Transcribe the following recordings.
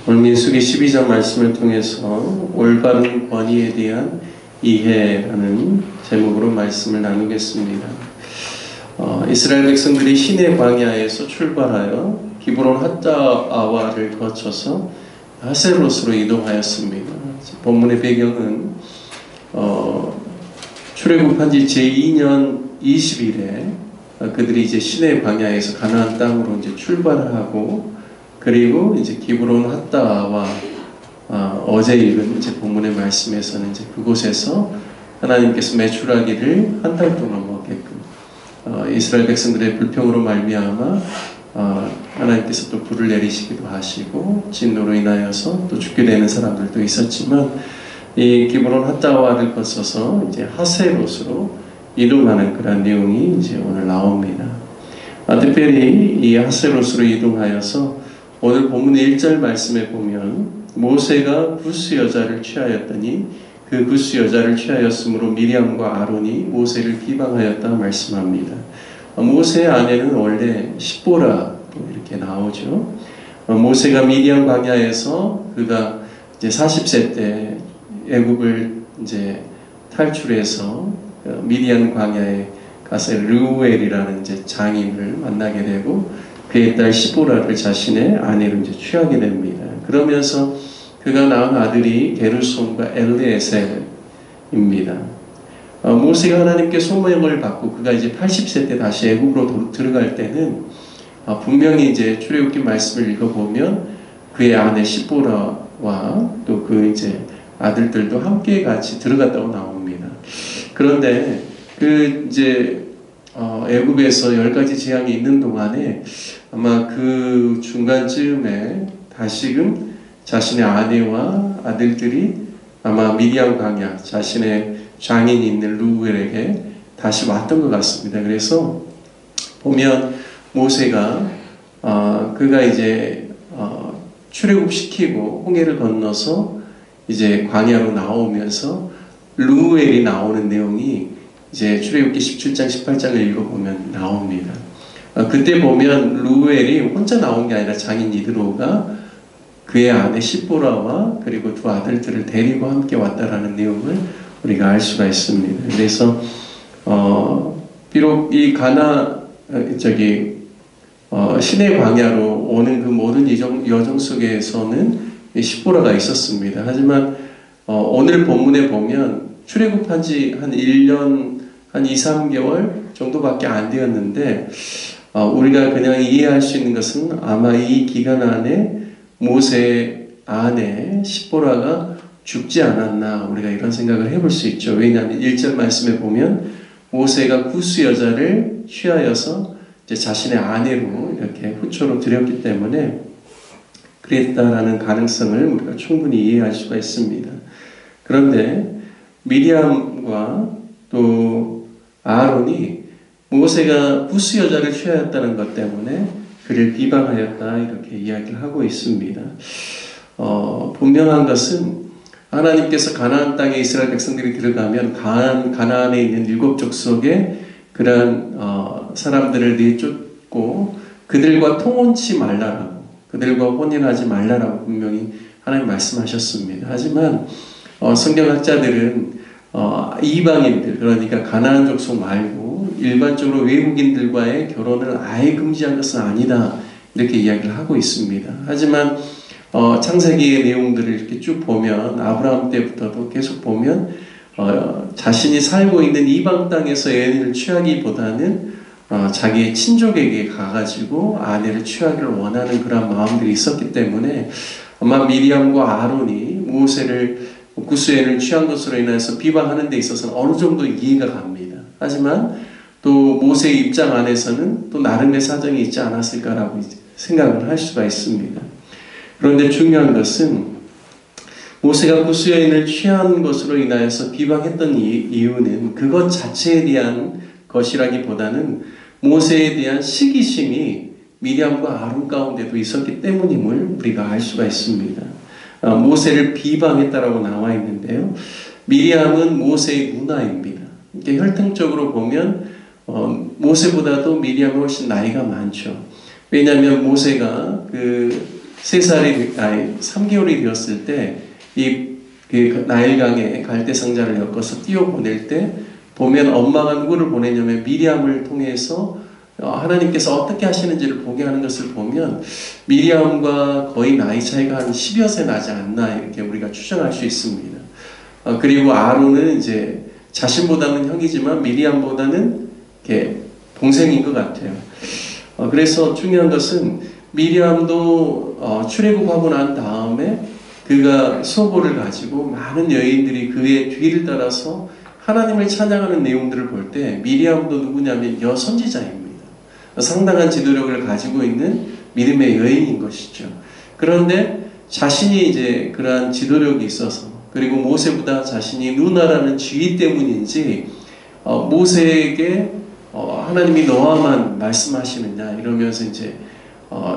오늘 민수기 12장 말씀을 통해서 올바른 권위에 대한 이해라는 제목으로 말씀을 나누겠습니다. 이스라엘 백성들이 시내 광야에서 출발하여 기브론 핫다아와를 거쳐서 하세롯으로 이동하였습니다. 본문의 배경은 출애굽한 지 제2년 20일에 그들이 이제 시내 광야에서 가나안 땅으로 이제 출발을 하고, 그리고 이제 기브론 핫다와 어제 읽은 이제 본문의 말씀에서는 이제 그곳에서 하나님께서 매출하기를 한 달 동안 먹게끔 이스라엘 백성들의 불평으로 말미암아 하나님께서 또 불을 내리시기도 하시고 진노로 인하여서 또 죽게 되는 사람들도 있었지만, 이 기브론 핫다와를 거쳐서 이제 하세롯으로 이동하는 그런 내용이 이제 오늘 나옵니다. 특별히 이 하세롯으로 이동하여서 오늘 본문 1절 말씀에 보면 모세가 구스 여자를 취하였더니 그 구스 여자를 취하였으므로 미리암과 아론이 모세를 비방하였다 말씀합니다. 모세의 아내는 원래 십보라 이렇게 나오죠. 모세가 미디안 광야에서 그가 이제 40세 때 애굽을 이제 탈출해서 미디안 광야에 가서 르우엘이라는 이제 장인을 만나게 되고 그의 딸 시보라를 자신의 아내로 이제 취하게 됩니다. 그러면서 그가 낳은 아들이 게르솜과 엘르에셀입니다. 모세가 하나님께 소명을 받고 그가 이제 80세 때 다시 애굽으로 들어갈 때는 분명히 이제 출애굽기 말씀을 읽어보면 그의 아내 시보라와 또 그 이제 아들들도 함께 같이 들어갔다고 나옵니다. 그런데 그 이제 애굽에서 10가지 재앙이 있는 동안에 아마 그 중간쯤에 다시금 자신의 아내와 아들들이 아마 미디안 광야 자신의 장인이 있는 루엘에게 다시 왔던 것 같습니다. 그래서 보면 모세가 그가 이제 출애굽시키고 홍해를 건너서 이제 광야로 나오면서 루엘이 나오는 내용이 이제 출애굽기 17장 18장을 읽어보면 나옵니다. 그때 보면 루엘이 혼자 나온 게 아니라 장인 이드로가 그의 아내 시보라와 그리고 두 아들들을 데리고 함께 왔다라는 내용을 우리가 알 수가 있습니다. 그래서 비록 이 시내 광야로 오는 그 모든 여정 속에서는 시보라가 있었습니다. 하지만 오늘 본문에 보면 출애굽한 지 한 1년 한 2, 3개월 정도밖에 안 되었는데 우리가 그냥 이해할 수 있는 것은 아마 이 기간 안에 모세의 아내 시보라가 죽지 않았나, 우리가 이런 생각을 해볼 수 있죠. 왜냐하면 1절 말씀에 보면 모세가 구스 여자를 취하여서 이제 자신의 아내로 이렇게 후초로 드렸기 때문에 그랬다라는 가능성을 우리가 충분히 이해할 수가 있습니다. 그런데 미리암과 또 아론이 모세가 구스 여자를 취하였다는 것 때문에 그를 비방하였다 이렇게 이야기를 하고 있습니다. 분명한 것은 하나님께서 가나안 땅에 이스라엘 백성들이 들어가면 가나안에 있는 7족 속에 그러한 사람들을 내쫓고 그들과 통혼치 말라라고, 그들과 혼인하지 말라라고 분명히 하나님 말씀하셨습니다. 하지만 성경학자들은 이방인들, 그러니까 가나안 족속 말고 일반적으로 외국인들과의 결혼을 아예 금지한 것은 아니다 이렇게 이야기를 하고 있습니다. 하지만 창세기의 내용들을 이렇게 쭉 보면 아브라함 때부터도 계속 보면 자신이 살고 있는 이방 땅에서 애인을 취하기보다는 자기의 친족에게 가가지고 아내를 취하기를 원하는 그런 마음들이 있었기 때문에 아마 미리암과 아론이 모세를 구스애인을 취한 것으로 인해서 비방하는 데 있어서는 어느 정도 이해가 갑니다. 하지만 또 모세의 입장 안에서는 또 나름의 사정이 있지 않았을까라고 생각을 할 수가 있습니다. 그런데 중요한 것은 모세가 구스애인을 취한 것으로 인하여서 비방했던 이유는 그것 자체에 대한 것이라기보다는 모세에 대한 시기심이 미리암과 아론 가운데도 있었기 때문임을 우리가 알 수가 있습니다. 모세를 비방했다라고 나와 있는데요. 미리암은 모세의 누나입니다. 혈통적으로 보면 모세보다도 미리암이 훨씬 나이가 많죠. 왜냐하면 모세가 그 3살이, 아니, 3개월이 되었을 때, 그 나일강에 갈대 상자를 엮어서 띄워보낼 때, 보면 엄마가 누구를 보내냐면 미리암을 통해서 하나님께서 어떻게 하시는지를 보게 하는 것을 보면 미리암과 거의 나이 차이가 한 10여 세 나지 않나 이렇게 우리가 추정할 수 있습니다. 그리고 아론은 이제 자신보다는 형이지만 미리암보다는 이렇게 동생인 것 같아요. 그래서 중요한 것은 미리암도 출애굽하고 난 다음에 그가 소보를 가지고 많은 여인들이 그의 뒤를 따라서 하나님을 찬양하는 내용들을 볼 때 미리암도 누구냐면 여선지자입니다. 상당한 지도력을 가지고 있는 믿음의 여인인 것이죠. 그런데 자신이 이제 그러한 지도력이 있어서 그리고 모세보다 자신이 누나라는 지위 때문인지 모세에게 하나님이 너와만 말씀하시느냐 이러면서 이제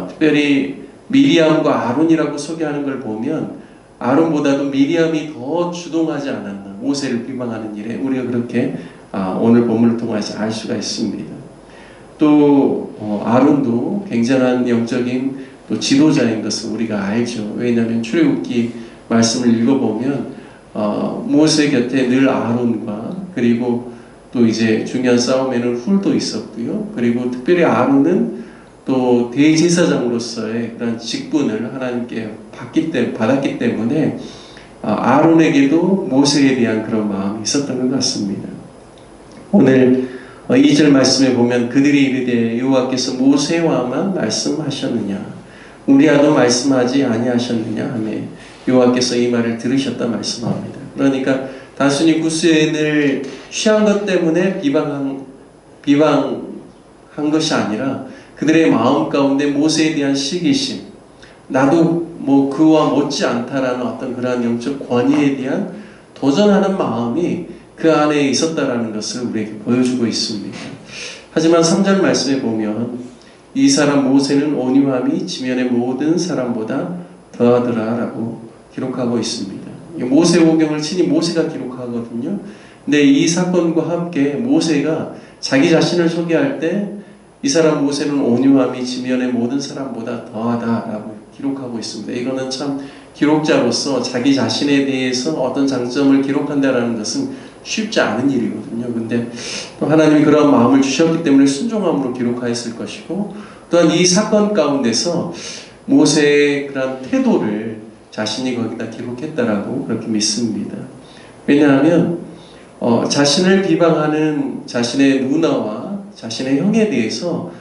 특별히 미리암과 아론이라고 소개하는 걸 보면 아론보다도 미리암이 더 주동하지 않았나 모세를 비방하는 일에 우리가 그렇게 오늘 본문을 통해서 알 수가 있습니다. 또 아론도 굉장한 영적인 또 지도자인 것을 우리가 알죠. 왜냐하면 출애굽기 말씀을 읽어보면 모세 곁에 늘 아론과 그리고 또 이제 중요한 싸움에는 훌도 있었고요. 그리고 특별히 아론은 또 대제사장으로서의 그런 직분을 하나님께 받았기 때문에 아론에게도 모세에 대한 그런 마음이 있었던 것 같습니다. 오늘 2절 말씀에 보면 그들이 이르되 여호와께서 모세와만 말씀하셨느냐 우리와도 말씀하지 아니하셨느냐 하며 여호와께서 이 말을 들으셨다 말씀합니다. 그러니까 단순히 구스엔을 취한 것 때문에 비방한 것이 아니라 그들의 마음 가운데 모세에 대한 시기심, 나도 뭐 그와 못지 않다라는 어떤 그러한 영적 권위에 대한 도전하는 마음이 그 안에 있었다라는 것을 우리에게 보여주고 있습니다. 하지만 3절 말씀에 보면 이 사람 모세는 온유함이 지면의 모든 사람보다 더하더라라고 기록하고 있습니다. 모세오경을 친히 모세가 기록하거든요. 근데 이 사건과 함께 모세가 자기 자신을 소개할 때 이 사람 모세는 온유함이 지면의 모든 사람보다 더하다라고 기록하고 있습니다. 이거는 참 기록자로서 자기 자신에 대해서 어떤 장점을 기록한다라는 것은 쉽지 않은 일이거든요. 근데 또 하나님이 그런 마음을 주셨기 때문에 순종함으로 기록하였을 것이고 또한 이 사건 가운데서 모세의 그런 태도를 자신이 거기다 기록했다라고 그렇게 믿습니다. 왜냐하면 자신을 비방하는 자신의 누나와 자신의 형에 대해서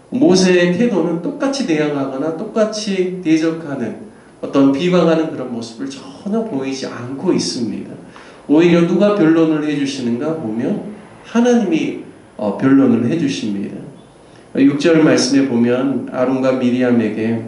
모세의 태도는 똑같이 대항하거나 똑같이 대적하는 어떤 비방하는 그런 모습을 전혀 보이지 않고 있습니다. 오히려 누가 변론을 해주시는가 보면 하나님이 변론을 해주십니다. 6절 말씀에 보면 아론과 미리암에게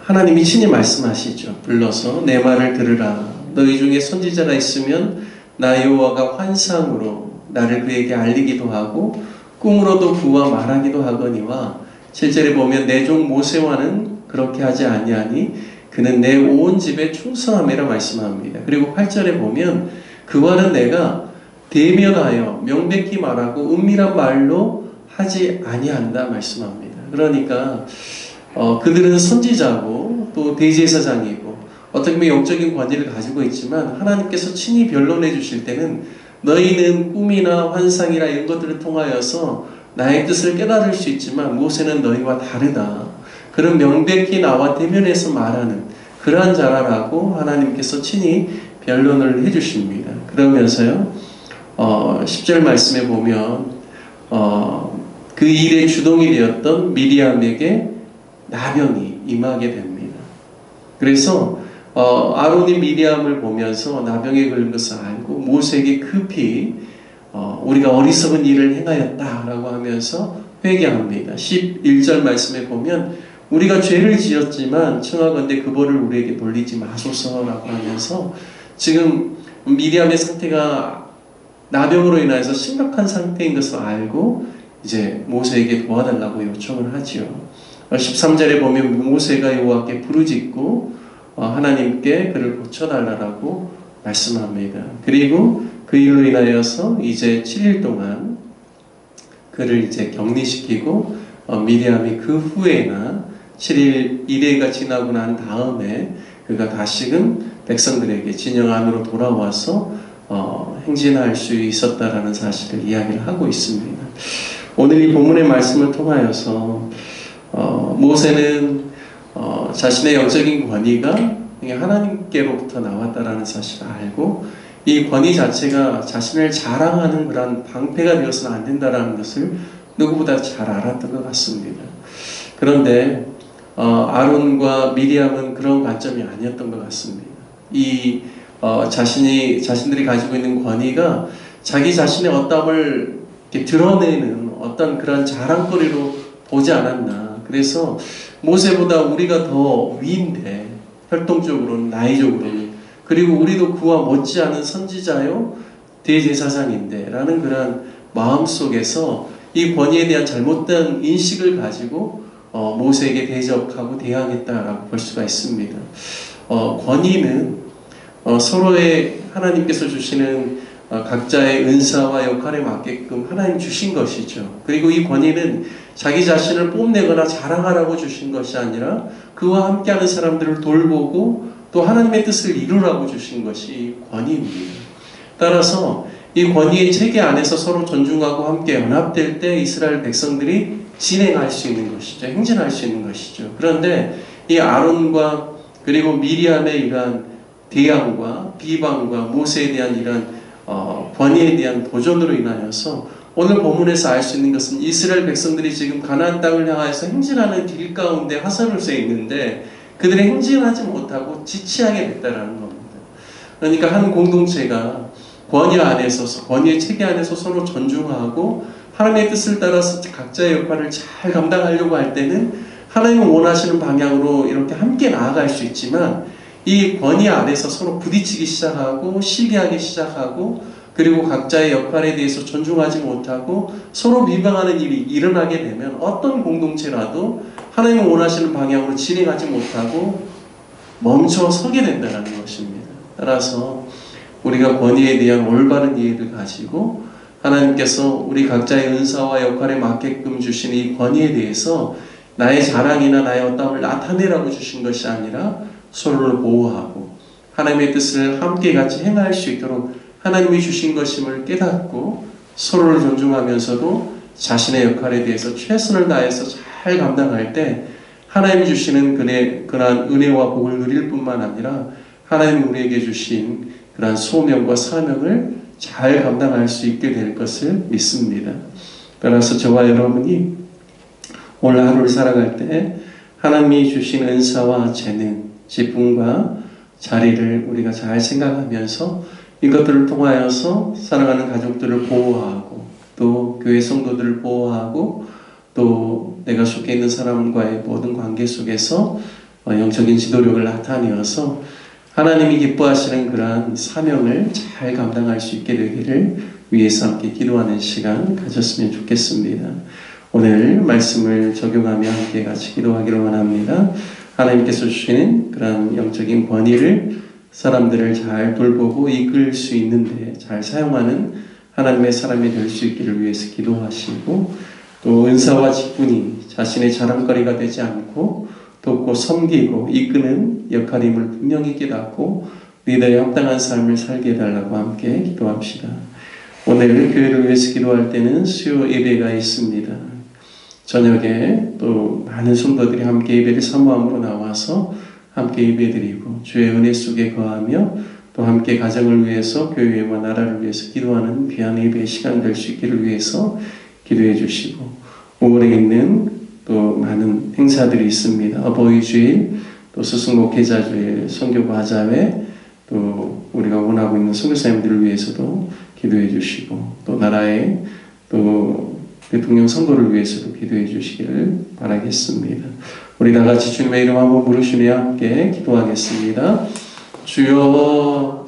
하나님이 친히 말씀하시죠. 불러서 내 말을 들으라. 너희 중에 선지자가 있으면 나 여호와가 환상으로 나를 그에게 알리기도 하고 꿈으로도 그와 말하기도 하거니와 7절에 보면 내 종 모세와는 그렇게 하지 아니하니 그는 내 온 집에 충성함이라 말씀합니다. 그리고 8절에 보면 그와는 내가 대면하여 명백히 말하고 은밀한 말로 하지 아니한다 말씀합니다. 그러니까 그들은 선지자고 또 대제사장이고 어떻게 보면 영적인 권위를 가지고 있지만 하나님께서 친히 변론해 주실 때는 너희는 꿈이나 환상이나 이런 것들을 통하여서 나의 뜻을 깨달을 수 있지만 모세는 너희와 다르다. 그런 명백히 나와 대면해서 말하는 그러한 자라라고 하나님께서 친히 변론을 해주십니다. 그러면서요 10절 말씀에 보면 그 일의 주동이 되었던 미리암에게 나병이 임하게 됩니다. 그래서 아론이 미리암을 보면서 나병에 걸린 것을 알고 모세에게 급히 우리가 어리석은 일을 행하였다라고 하면서 회개합니다. 11절 말씀에 보면 우리가 죄를 지었지만 청하건대 그 벌을 우리에게 돌리지 마소서라고 하면서 지금 미리암의 상태가 나병으로 인해서 심각한 상태인 것을 알고 이제 모세에게 도와달라고 요청을 하지요. 13절에 보면 모세가 여호와께 부르짖고 하나님께 그를 고쳐달라고 말씀합니다. 그리고 그 일로 인하여서 이제 7일 동안 그를 이제 격리시키고 미리암이 그 후에나 7일 이래가 지나고 난 다음에 그가 다시금 백성들에게 진영 안으로 돌아와서 행진할 수 있었다라는 사실을 이야기를 하고 있습니다. 오늘 이 본문의 말씀을 통하여서 모세는 자신의 영적인 권위가 하나님께로부터 나왔다라는 사실을 알고 이 권위 자체가 자신을 자랑하는 그런 방패가 되어서는 안 된다는 것을 누구보다 잘 알았던 것 같습니다. 그런데 아론과 미리암은 그런 관점이 아니었던 것 같습니다. 자신들이 가지고 있는 권위가 자기 자신의 어떠함을 이렇게 드러내는 어떤 그런 자랑거리로 보지 않았나. 그래서 모세보다 우리가 더 위인데, 활동적으로는, 나이적으로는, 그리고 우리도 그와 못지않은 선지자요 대제사장인데 라는 그런 마음속에서 이 권위에 대한 잘못된 인식을 가지고 모세에게 대적하고 대항했다라고 볼 수가 있습니다. 권위는 서로의 하나님께서 주시는 각자의 은사와 역할에 맞게끔 하나님 주신 것이죠. 그리고 이 권위는 자기 자신을 뽐내거나 자랑하라고 주신 것이 아니라 그와 함께하는 사람들을 돌보고 또 하나님의 뜻을 이루라고 주신 것이 권위입니다. 따라서 이 권위의 체계 안에서 서로 존중하고 함께 연합될 때 이스라엘 백성들이 진행할 수 있는 것이죠. 행진할 수 있는 것이죠. 그런데 이 아론과 그리고 미리암의 이러한 대항과 비방과 모세에 대한 이런 권위에 대한 도전으로 인하여서 오늘 본문에서 알 수 있는 것은 이스라엘 백성들이 지금 가나안 땅을 향하여서 행진하는 길 가운데 하선을세 있는데 그들이 행진하지 못하고 지체하게 됐다는 겁니다. 그러니까 한 공동체가 권위의 체계 안에서 서로 존중하고 하나님의 뜻을 따라서 각자의 역할을 잘 감당하려고 할 때는 하나님이 원하시는 방향으로 이렇게 함께 나아갈 수 있지만 이 권위 안에서 서로 부딪히기 시작하고 시기하기 시작하고 그리고 각자의 역할에 대해서 존중하지 못하고 서로 비방하는 일이 일어나게 되면 어떤 공동체라도 하나님이 원하시는 방향으로 진행하지 못하고 멈춰 서게 된다는 것입니다. 따라서 우리가 권위에 대한 올바른 이해를 가지고 하나님께서 우리 각자의 은사와 역할에 맞게끔 주신 이 권위에 대해서 나의 자랑이나 나의 어떠함을 나타내라고 주신 것이 아니라 서로를 보호하고 하나님의 뜻을 함께 같이 행할 수 있도록 하나님이 주신 것임을 깨닫고 서로를 존중하면서도 자신의 역할에 대해서 최선을 다해서 잘 감당할 때 하나님이 주시는 그러한 은혜와 복을 누릴 뿐만 아니라 하나님이 우리에게 주신 그러한 소명과 사명을 잘 감당할 수 있게 될 것을 믿습니다. 따라서 저와 여러분이 오늘 하루를 살아갈 때 하나님이 주신 은사와 재능, 직분과 자리를 우리가 잘 생각하면서 이것들을 통하여서 살아가는 가족들을 보호하고 또 교회 성도들을 보호하고 또 내가 속해 있는 사람과의 모든 관계 속에서 영적인 지도력을 나타내어서 하나님이 기뻐하시는 그러한 사명을 잘 감당할 수 있게 되기를 위해서 함께 기도하는 시간 가졌으면 좋겠습니다. 오늘 말씀을 적용하며 함께 같이 기도하기를 원합니다. 하나님께서 주시는 그런 영적인 권위를 사람들을 잘 돌보고 이끌 수 있는데 잘 사용하는 하나님의 사람이 될 수 있기를 위해서 기도하시고 또 은사와 직분이 자신의 자랑거리가 되지 않고 돕고 섬기고 이끄는 역할임을 분명히 깨닫고 리더에 합당한 삶을 살게 해달라고 함께 기도합시다. 오늘 교회를 위해서 기도할 때는 수요 예배가 있습니다. 저녁에 또 많은 성도들이 함께 예배를 사모함으로 나와서 함께 예배드리고 주의 은혜 속에 거하며 또 함께 가정을 위해서 교회와 나라를 위해서 기도하는 귀한 예배의 시간 될 수 있기를 위해서 기도해 주시고 5월에 있는 또 많은 행사들이 있습니다. 어버이 주일, 또 스승 목회자 주일, 선교 과자회, 또 우리가 원하고 있는 선교사님들을 위해서도 기도해 주시고 또 나라의 또 대통령 선거를 위해서도 기도해 주시기를 바라겠습니다. 우리 다 같이 주님의 이름 한번 부르시며 함께 기도하겠습니다. 주여